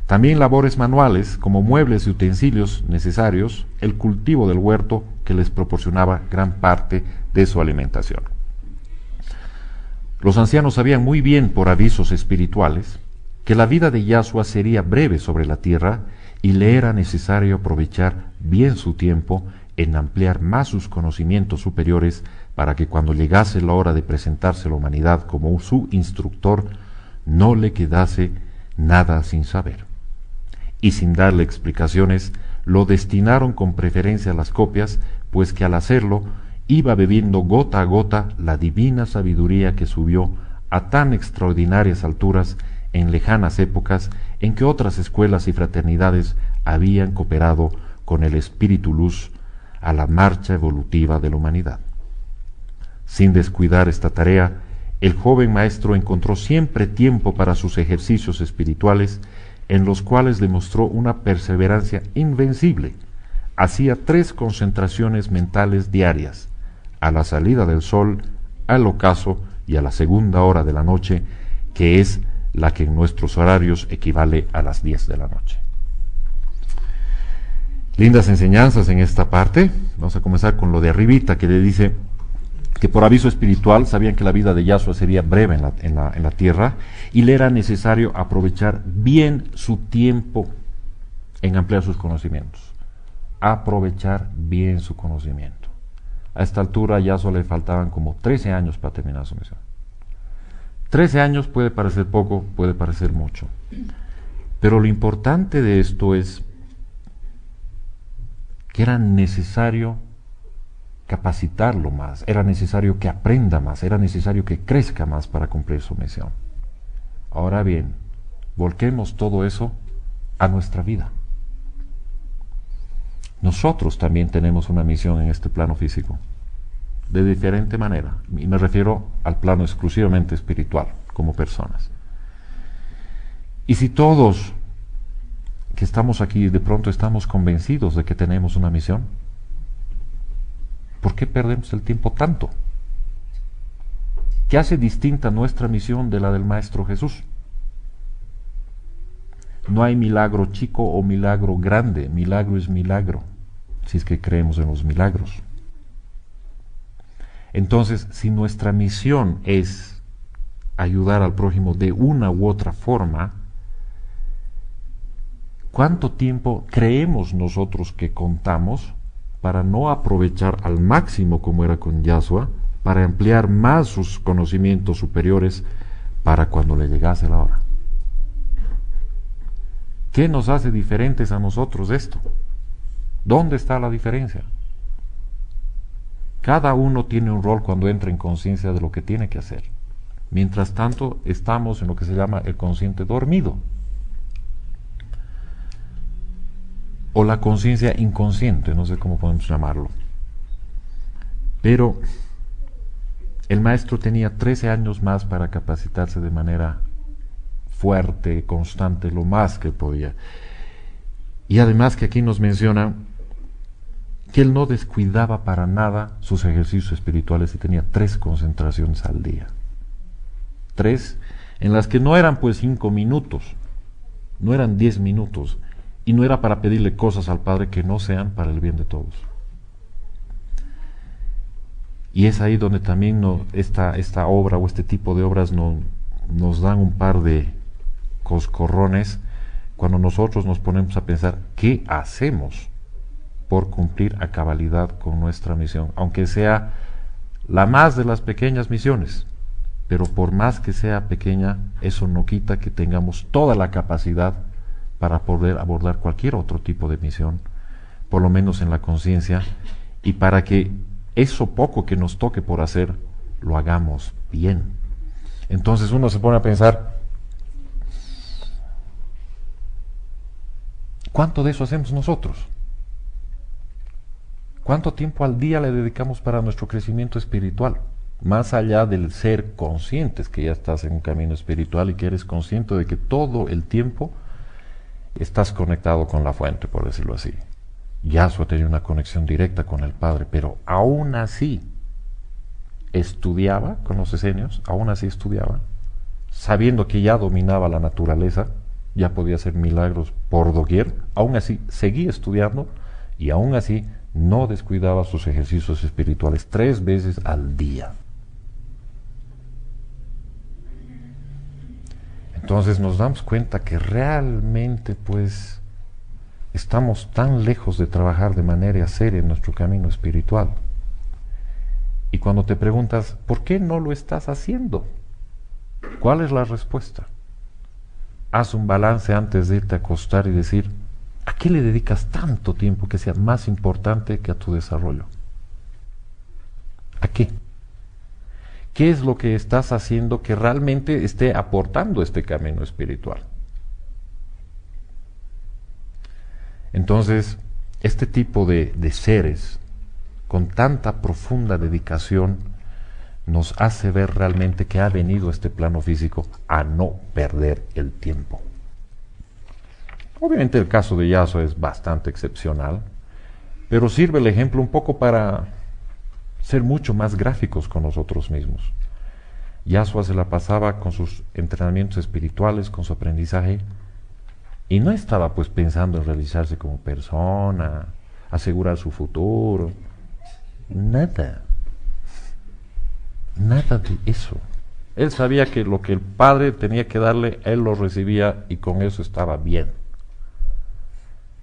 También labores manuales, como muebles y utensilios necesarios, el cultivo del huerto que les proporcionaba gran parte de su alimentación. Los ancianos sabían muy bien, por avisos espirituales, que la vida de Yahshua sería breve sobre la tierra y le era necesario aprovechar bien su tiempo en ampliar más sus conocimientos superiores para que cuando llegase la hora de presentarse a la humanidad como su instructor, no le quedase nada sin saber. Y sin darle explicaciones, lo destinaron con preferencia a las copias, pues que al hacerlo iba bebiendo gota a gota la divina sabiduría que subió a tan extraordinarias alturas en lejanas épocas en que otras escuelas y fraternidades habían cooperado con el espíritu luz a la marcha evolutiva de la humanidad. Sin descuidar esta tarea, el joven maestro encontró siempre tiempo para sus ejercicios espirituales, en los cuales demostró una perseverancia invencible. Hacía 3 concentraciones mentales diarias, a la salida del sol, al ocaso y a la segunda hora de la noche, que es la que en nuestros horarios equivale a las 10 de la noche. Lindas enseñanzas en esta parte. Vamos a comenzar con lo de arribita, que le dice que por aviso espiritual sabían que la vida de Yahshua sería breve en la tierra y le era necesario aprovechar bien su tiempo en ampliar sus conocimientos. Aprovechar bien su conocimiento. A esta altura a Yahshua le faltaban como 13 años para terminar su misión. 13 años puede parecer poco, puede parecer mucho. Pero lo importante de esto es que era necesario capacitarlo más, era necesario que aprenda más, era necesario que crezca más para cumplir su misión. Ahora bien, volquemos todo eso a nuestra vida. Nosotros también tenemos una misión en este plano físico, de diferente manera, y me refiero al plano exclusivamente espiritual, como personas. Y si todos que estamos aquí de pronto estamos convencidos de que tenemos una misión, ¿por qué perdemos el tiempo tanto? ¿Qué hace distinta nuestra misión de la del Maestro Jesús? No hay milagro chico o milagro grande, milagro es milagro, si es que creemos en los milagros. Entonces, si nuestra misión es ayudar al prójimo de una u otra forma, ¿cuánto tiempo creemos nosotros que contamos para no aprovechar al máximo, como era con Yahshua, para ampliar más sus conocimientos superiores para cuando le llegase la hora? ¿Qué nos hace diferentes a nosotros esto? ¿Dónde está la diferencia? Cada uno tiene un rol cuando entra en conciencia de lo que tiene que hacer. Mientras tanto, estamos en lo que se llama el consciente dormido, o la conciencia inconsciente, no sé cómo podemos llamarlo. Pero el maestro tenía 13 años más para capacitarse de manera fuerte, constante, lo más que podía. Y además que aquí nos menciona que él no descuidaba para nada sus ejercicios espirituales y tenía 3 concentraciones al día. 3, en las que no eran pues 5 minutos, no eran 10 minutos, y no era para pedirle cosas al Padre que no sean para el bien de todos. Y es ahí donde también esta obra o este tipo de obras nos dan un par de coscorrones cuando nosotros nos ponemos a pensar qué hacemos por cumplir a cabalidad con nuestra misión, aunque sea la más de las pequeñas misiones, pero por más que sea pequeña, eso no quita que tengamos toda la capacidad para poder abordar cualquier otro tipo de misión, por lo menos en la conciencia, y para que eso poco que nos toque por hacer, lo hagamos bien. Entonces uno se pone a pensar, ¿cuánto de eso hacemos nosotros? ¿Cuánto tiempo al día le dedicamos para nuestro crecimiento espiritual? Más allá del ser conscientes que ya estás en un camino espiritual y que eres consciente de que todo el tiempo estás conectado con la fuente, por decirlo así. Yasuo tenía una conexión directa con el Padre, pero aún así estudiaba con los esenios, aún así estudiaba, sabiendo que ya dominaba la naturaleza, ya podía hacer milagros por doquier, aún así seguía estudiando y aún así no descuidaba sus ejercicios espirituales 3 veces al día. Entonces nos damos cuenta que realmente pues estamos tan lejos de trabajar de manera seria en nuestro camino espiritual. Y cuando te preguntas, ¿por qué no lo estás haciendo? ¿Cuál es la respuesta? Haz un balance antes de irte a acostar y decir, ¿a qué le dedicas tanto tiempo que sea más importante que a tu desarrollo? ¿A qué? ¿Qué es lo que estás haciendo que realmente esté aportando este camino espiritual? Entonces, este tipo de seres con tanta profunda dedicación nos hace ver realmente que ha venido a este plano físico a no perder el tiempo. Obviamente el caso de Yasuo es bastante excepcional, pero sirve el ejemplo un poco para ser mucho más gráficos con nosotros mismos. Yasuo se la pasaba con sus entrenamientos espirituales, con su aprendizaje, y no estaba pues pensando en realizarse como persona, asegurar su futuro, nada de eso. Él sabía que lo que el padre tenía que darle, él lo recibía y con eso estaba bien.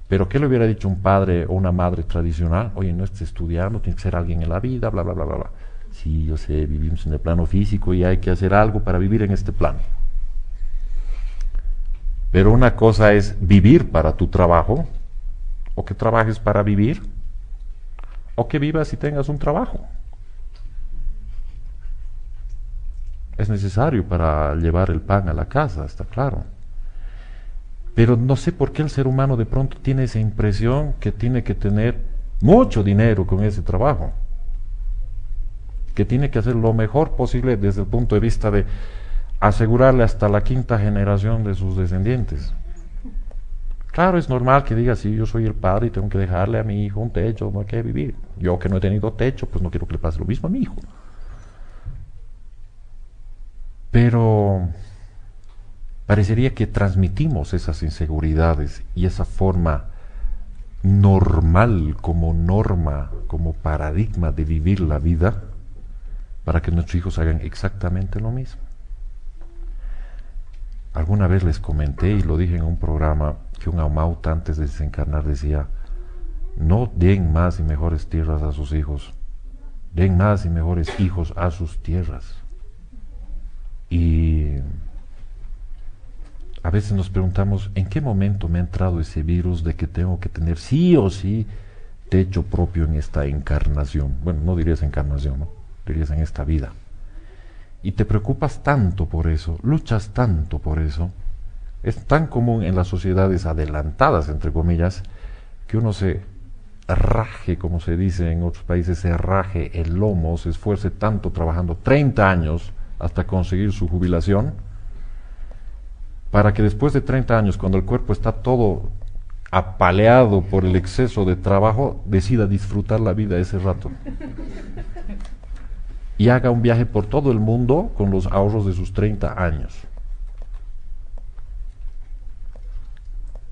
Pero ¿qué le hubiera dicho un padre o una madre tradicional? Oye, no estés estudiando, tienes que ser alguien en la vida, bla, bla, bla, bla, bla. Sí, yo sé, vivimos en el plano físico y hay que hacer algo para vivir en este plano. Pero una cosa es vivir para tu trabajo, o que trabajes para vivir, o que vivas y tengas un trabajo. Es necesario para llevar el pan a la casa, está claro. Pero no sé por qué el ser humano de pronto tiene esa impresión que tiene que tener mucho dinero con ese trabajo, que tiene que hacer lo mejor posible desde el punto de vista de asegurarle hasta la 5ª generación de sus descendientes. Claro, es normal que diga, sí, yo soy el padre y tengo que dejarle a mi hijo un techo, no hay que vivir. Yo que no he tenido techo, pues no quiero que le pase lo mismo a mi hijo. Pero parecería que transmitimos esas inseguridades y esa forma normal, como norma, como paradigma de vivir la vida, para que nuestros hijos hagan exactamente lo mismo. Alguna vez les comenté y lo dije en un programa que un Aumauta antes de desencarnar decía, no den más y mejores tierras a sus hijos, den más y mejores hijos a sus tierras. Y a veces nos preguntamos, ¿en qué momento me ha entrado ese virus de que tengo que tener sí o sí techo propio en esta encarnación? Bueno, no dirías encarnación, ¿no? Dirías en esta vida. Y te preocupas tanto por eso, luchas tanto por eso. Es tan común en las sociedades adelantadas, entre comillas, que uno se raje, como se dice en otros países, se raje el lomo, se esfuerce tanto trabajando 30 años hasta conseguir su jubilación, para que después de 30 años, cuando el cuerpo está todo apaleado por el exceso de trabajo, decida disfrutar la vida ese rato. Y haga un viaje por todo el mundo con los ahorros de sus 30 años.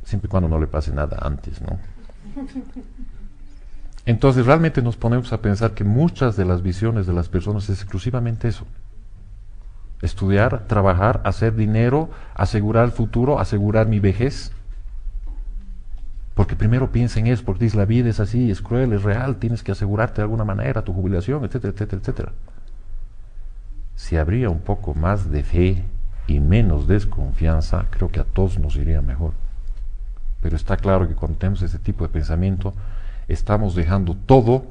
Siempre y cuando no le pase nada antes, ¿no? Entonces realmente nos ponemos a pensar que muchas de las visiones de las personas es exclusivamente eso. Estudiar, trabajar, hacer dinero, asegurar el futuro, asegurar mi vejez. Porque primero piensa en eso, porque dice la vida es así, es cruel, es real, tienes que asegurarte de alguna manera tu jubilación, etcétera, etcétera, etcétera. Si habría un poco más de fe y menos desconfianza, creo que a todos nos iría mejor. pero está claro que cuando tenemos ese tipo de pensamiento, estamos dejando todo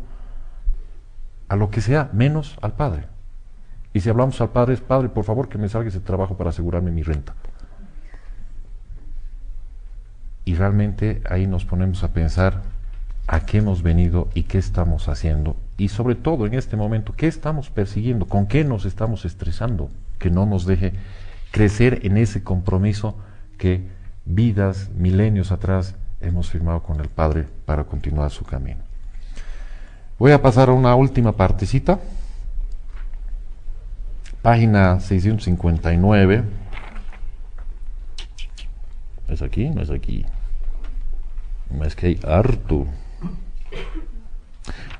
a lo que sea, menos al Padre. Y si hablamos al Padre, es Padre, por favor que me salga ese trabajo para asegurarme mi renta. Y realmente ahí nos ponemos a pensar a qué hemos venido y qué estamos haciendo. Y sobre todo en este momento, ¿qué estamos persiguiendo? ¿Con qué nos estamos estresando? Que no nos deje crecer en ese compromiso que vidas, milenios atrás, hemos firmado con el Padre para continuar su camino. Voy a pasar a una última partecita. Página 659. ¿Es aquí? No es aquí. No es que hay harto.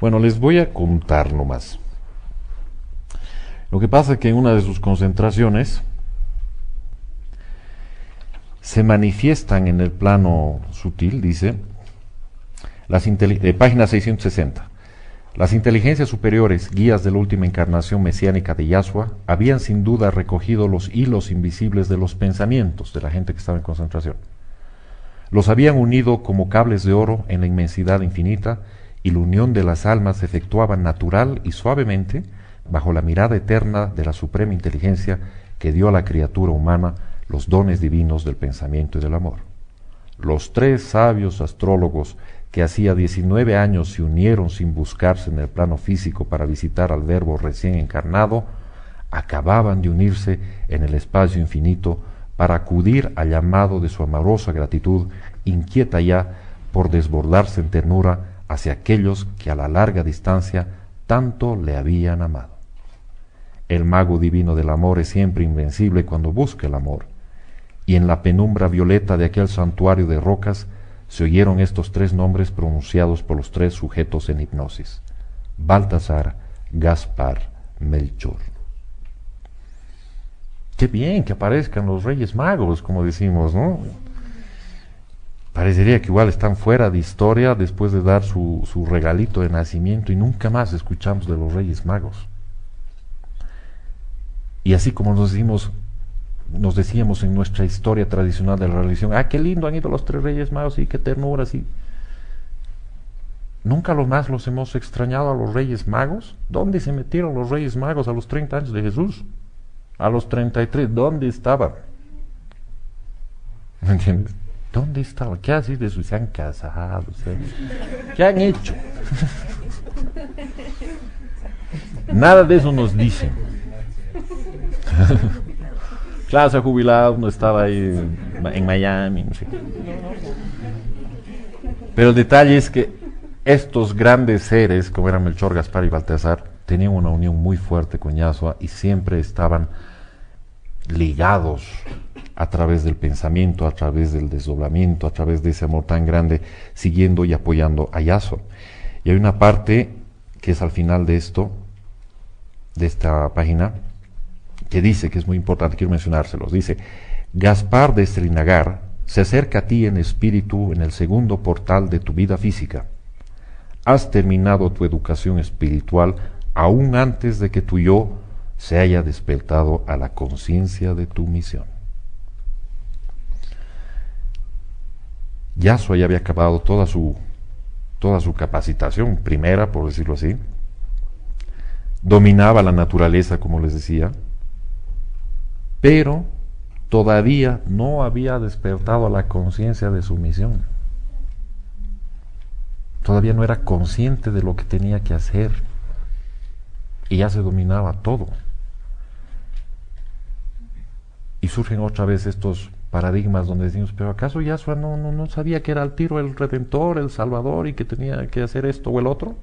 Bueno, les voy a contar nomás. Lo que pasa es que en una de sus concentraciones se manifiestan en el plano sutil, dice, página 660. Las inteligencias superiores, guías de la última encarnación mesiánica de Yahshua, habían sin duda recogido los hilos invisibles de los pensamientos de la gente que estaba en concentración. Los habían unido como cables de oro en la inmensidad infinita, y la unión de las almas se efectuaba natural y suavemente bajo la mirada eterna de la suprema inteligencia que dio a la criatura humana los dones divinos del pensamiento y del amor. Los tres sabios astrólogos que hacía 19 años se unieron sin buscarse en el plano físico para visitar al Verbo recién encarnado, acababan de unirse en el espacio infinito para acudir al llamado de su amorosa gratitud, inquieta ya por desbordarse en ternura hacia aquellos que a la larga distancia tanto le habían amado. El mago divino del amor es siempre invencible cuando busca el amor, y en la penumbra violeta de aquel santuario de rocas se oyeron estos tres nombres pronunciados por los tres sujetos en hipnosis: Baltasar, Gaspar, Melchor. Qué bien que aparezcan los Reyes Magos, como decimos, ¿no? Parecería que igual están fuera de historia después de dar su regalito de nacimiento y nunca más escuchamos de los Reyes Magos. Y así como nos decíamos en nuestra historia tradicional de la religión, qué lindo han ido los tres Reyes Magos, y qué ternura, sí. ¿Nunca lo más los hemos extrañado a los Reyes Magos? ¿Dónde se metieron los Reyes Magos a los 30 años de Jesús? A los 33, ¿dónde estaban? ¿Me entiendes? ¿Dónde estaban? ¿Qué así de eso? Se han casado, ¿qué han hecho? Nada de eso nos dicen. Claro, se ha jubilado, no estaba ahí en Miami, no sé. Pero el detalle es que estos grandes seres, como eran Melchor, Gaspar y Baltasar, tenían una unión muy fuerte con Yahshua y siempre estaban ligados a través del pensamiento, a través del desdoblamiento, a través de ese amor tan grande, siguiendo y apoyando a Yahshua. Y hay una parte que es al final de esta página, que dice, que es muy importante, quiero mencionárselos, dice: Gaspar de Srinagar se acerca a ti en espíritu en el segundo portal de tu vida física. Has terminado tu educación espiritual aún antes de que tu yo se haya despertado a la conciencia de tu misión. Yahshua ya había acabado toda su capacitación primera, por decirlo así. Dominaba la naturaleza, como les decía, pero todavía no había despertado a la conciencia de su misión. Todavía no era consciente de lo que tenía que hacer y ya se dominaba todo. Y surgen otra vez estos paradigmas donde decimos, pero ¿acaso Yahshua no sabía que era al tiro el Redentor, el Salvador, y que tenía que hacer esto o el otro?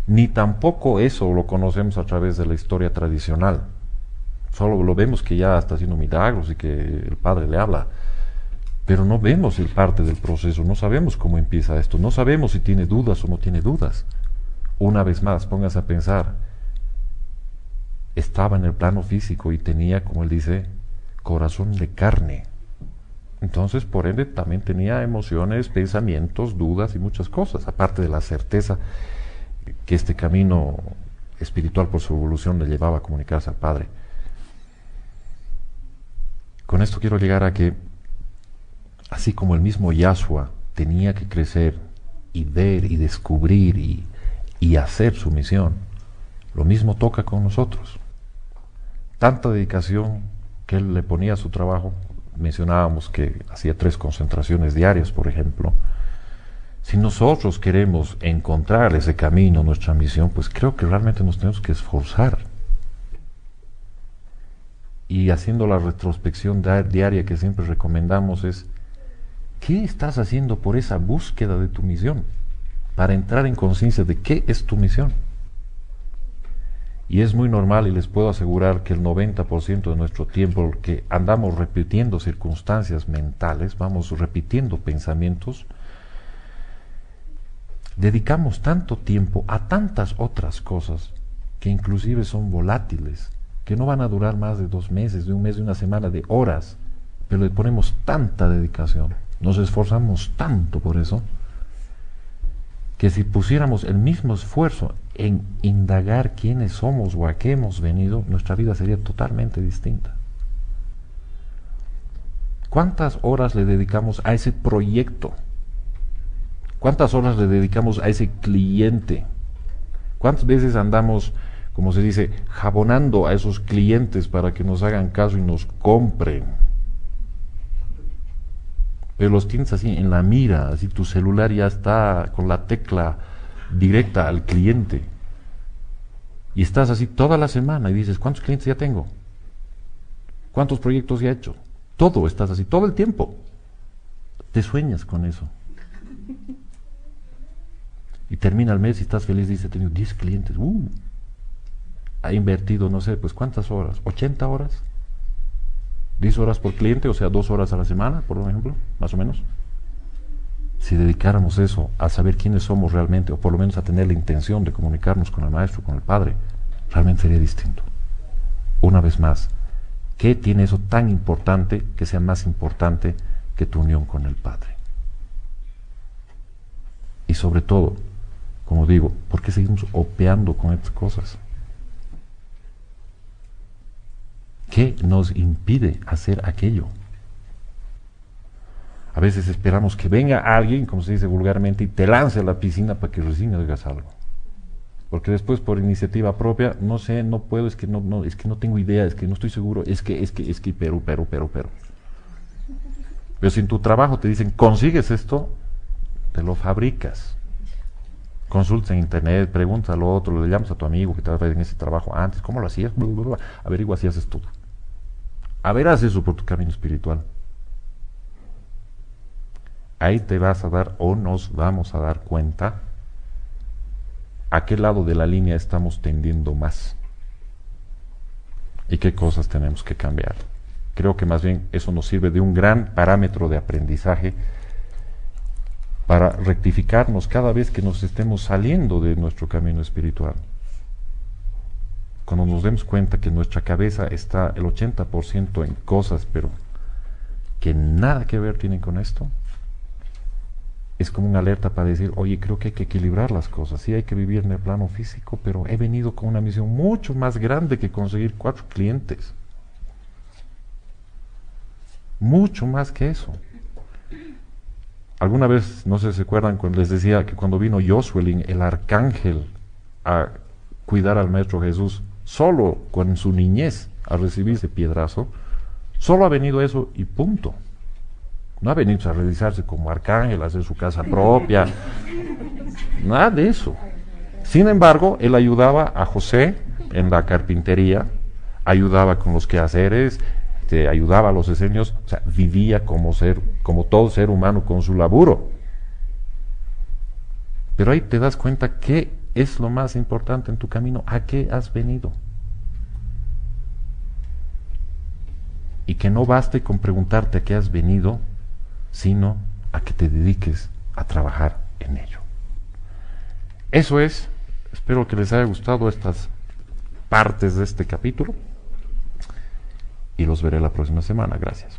Ni tampoco eso lo conocemos a través de la historia tradicional. Solo lo vemos que ya está haciendo milagros y que el Padre le habla, pero no vemos el parte del proceso, no sabemos cómo empieza esto, no sabemos si tiene dudas o no tiene dudas. Una vez más, póngase a pensar, estaba en el plano físico y tenía, como él dice, corazón de carne. Entonces, por ende, también tenía emociones, pensamientos, dudas y muchas cosas, aparte de la certeza que este camino espiritual por su evolución le llevaba a comunicarse al Padre. Con esto quiero llegar a que así como el mismo Yahshua tenía que crecer y ver y descubrir y hacer su misión, lo mismo toca con nosotros. Tanta dedicación que él le ponía a su trabajo, mencionábamos que hacía 3 concentraciones diarias, por ejemplo. Si nosotros queremos encontrar ese camino, nuestra misión, pues creo que realmente nos tenemos que esforzar. Y haciendo la retrospección diaria que siempre recomendamos es, ¿qué estás haciendo por esa búsqueda de tu misión? Para entrar en conciencia de qué es tu misión. Y es muy normal, y les puedo asegurar que el 90% de nuestro tiempo que andamos repitiendo circunstancias mentales, vamos repitiendo pensamientos, dedicamos tanto tiempo a tantas otras cosas que inclusive son volátiles, que no van a durar más de 2 meses, de 1 mes, de 1 semana, de horas, pero le ponemos tanta dedicación, nos esforzamos tanto por eso, que si pusiéramos el mismo esfuerzo en indagar quiénes somos o a qué hemos venido, nuestra vida sería totalmente distinta. ¿Cuántas horas le dedicamos a ese proyecto? ¿Cuántas horas le dedicamos a ese cliente? ¿Cuántas veces andamos, como se dice, jabonando a esos clientes para que nos hagan caso y nos compren? Pero los tienes así en la mira, así tu celular ya está con la tecla directa al cliente. Y estás así toda la semana y dices, ¿cuántos clientes ya tengo? ¿Cuántos proyectos ya he hecho? Todo estás así, todo el tiempo. Te sueñas con eso. Y termina el mes y estás feliz, dice, he tenido 10 clientes. Ha invertido, no sé, pues ¿cuántas horas? ¿80 horas? 10 horas por cliente, o sea, 2 horas a la semana, por ejemplo, más o menos. Si dedicáramos eso a saber quiénes somos realmente, o por lo menos a tener la intención de comunicarnos con el Maestro, con el Padre, realmente sería distinto. Una vez más, ¿qué tiene eso tan importante que sea más importante que tu unión con el Padre? Y sobre todo, como digo, ¿por qué seguimos opeando con estas cosas? ¿Qué nos impide hacer aquello? A veces esperamos que venga alguien, como se dice vulgarmente, y te lance a la piscina para que recién hagas algo. Porque después, por iniciativa propia, no sé, no puedo, es que no tengo idea, es que no estoy seguro, pero. Pero si en tu trabajo te dicen, consigues esto, te lo fabricas. Consultas en internet, preguntas a lo otro, le llamas a tu amigo que trabaja en ese trabajo antes, ¿cómo lo hacías? Averigua si haces todo. A ver, haz eso por tu camino espiritual. Ahí te vas a dar, o nos vamos a dar cuenta, a qué lado de la línea estamos tendiendo más y qué cosas tenemos que cambiar. Creo que más bien eso nos sirve de un gran parámetro de aprendizaje para rectificarnos cada vez que nos estemos saliendo de nuestro camino espiritual. Cuando nos demos cuenta que nuestra cabeza está el 80% en cosas, pero que nada que ver tienen con esto, es como una alerta para decir, oye, creo que hay que equilibrar las cosas. Sí hay que vivir en el plano físico, pero he venido con una misión mucho más grande que conseguir 4 clientes. Mucho más que eso. Alguna vez, no sé si se acuerdan, cuando les decía que cuando vino Josuelin, el arcángel, a cuidar al Maestro Jesús, solo con su niñez, a recibir ese piedrazo, solo ha venido eso y punto. No ha venido a realizarse como arcángel, a hacer su casa propia, nada de eso. Sin embargo, él ayudaba a José en la carpintería, ayudaba con los quehaceres, ayudaba a los esenios, o sea, vivía como todo ser humano con su laburo. Pero ahí te das cuenta qué es lo más importante en tu camino, a qué has venido. Y que no baste con preguntarte a qué has venido, sino a que te dediques a trabajar en ello. Eso es, espero que les haya gustado estas partes de este capítulo y los veré la próxima semana. Gracias.